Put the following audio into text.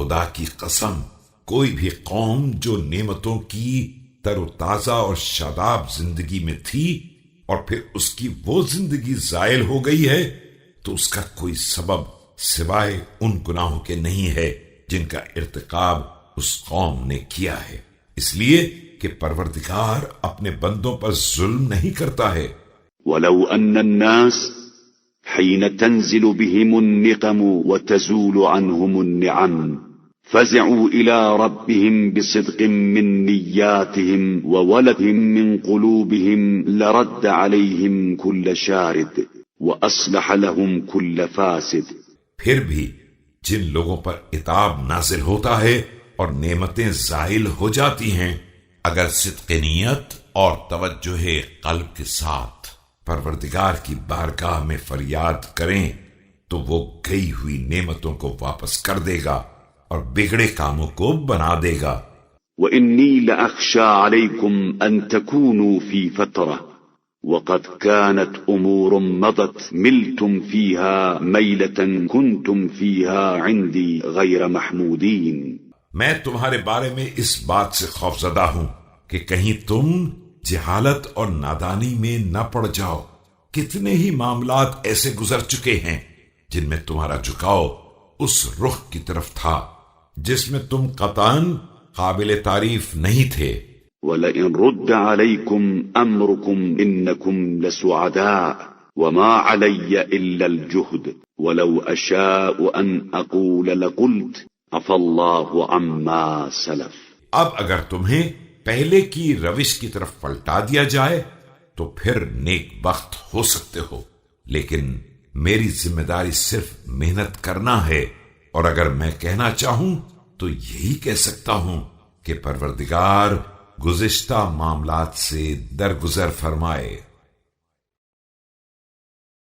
خدا کی قسم، کوئی بھی قوم جو نعمتوں کی تر و تازہ اور شاداب زندگی میں تھی اور پھر اس کی وہ زندگی زائل ہو گئی ہے تو اس کا کوئی سبب سوائے ان گناہوں کے نہیں ہے جن کا ارتکاب اس قوم نے کیا ہے، اس لیے کہ پروردگار اپنے بندوں پر ظلم نہیں کرتا ہے۔ وَلَوْ أَنَّ النَّاسَ حِينَ تَنزِلُ بِهِمُ النِّقَمُ وَتَزُولُ عَنْهُمُ النِّعَمُ فَزِعُوا إِلَى رَبِّهِمْ بِصِدْقٍ مِّن نِّيَّاتِهِمْ وَوَلَدٍ مِّن قُلُوبِهِمْ لَرَدَّ عَلَيْهِمْ كُلَّ شَارِدٍ وَأَصْلَحَ لَهُمْ كُلَّ فَاسِدٍ۔ پھر بھی جن لوگوں پر عتاب نازل ہوتا ہے اور نعمتیں زائل ہو جاتی ہیں، اگر صدق نیت اور توجہ قلب کے ساتھ پروردگار کی بارگاہ میں فریاد کریں تو وہ گئی ہوئی نعمتوں کو واپس کر دے گا اور بگڑے کاموں کو بنا دے گا۔ وَإِنِّي لَأَخْشَى عَلَيْكُمْ أَن تَكُونُوا فِي فَتْرَةٍ وَقَدْ كَانَتْ أُمُورٌ مَضَتْ مِلْتُمْ فِيهَا مَيْلَةً كُنْتُمْ فِيهَا عِنْدِي غَيْرَ مَحْمُودِينَ۔ میں تمہارے بارے میں اس بات سے خوفزدہ ہوں کہ کہیں تم جہالت اور نادانی میں نہ پڑ جاؤ۔ کتنے ہی معاملات ایسے گزر چکے ہیں جن میں تمہارا جھکاؤ اس رخ کی طرف تھا جس میں تم قطعاً قابل تعریف نہیں تھے۔ وَلَئِن رُدَّ عَلَيْكُمْ أَمْرُكُمْ إِنَّكُمْ لَسُعَدَاءُ وَمَا عَلَيَّ إِلَّا الْجُهْدُ وَلَوْ أَشَاءُ أَنْ أَقُولَ لَقُلْتُ عَفَا اللَّهُ عَمَّا سَلَفَ۔ اب اگر تمہیں پہلے کی روش کی طرف پلٹا دیا جائے تو پھر نیک بخت ہو سکتے ہو، لیکن میری ذمہ داری صرف محنت کرنا ہے، اور اگر میں کہنا چاہوں تو یہی کہہ سکتا ہوں کہ پروردگار گزشتہ معاملات سے درگزر فرمائے۔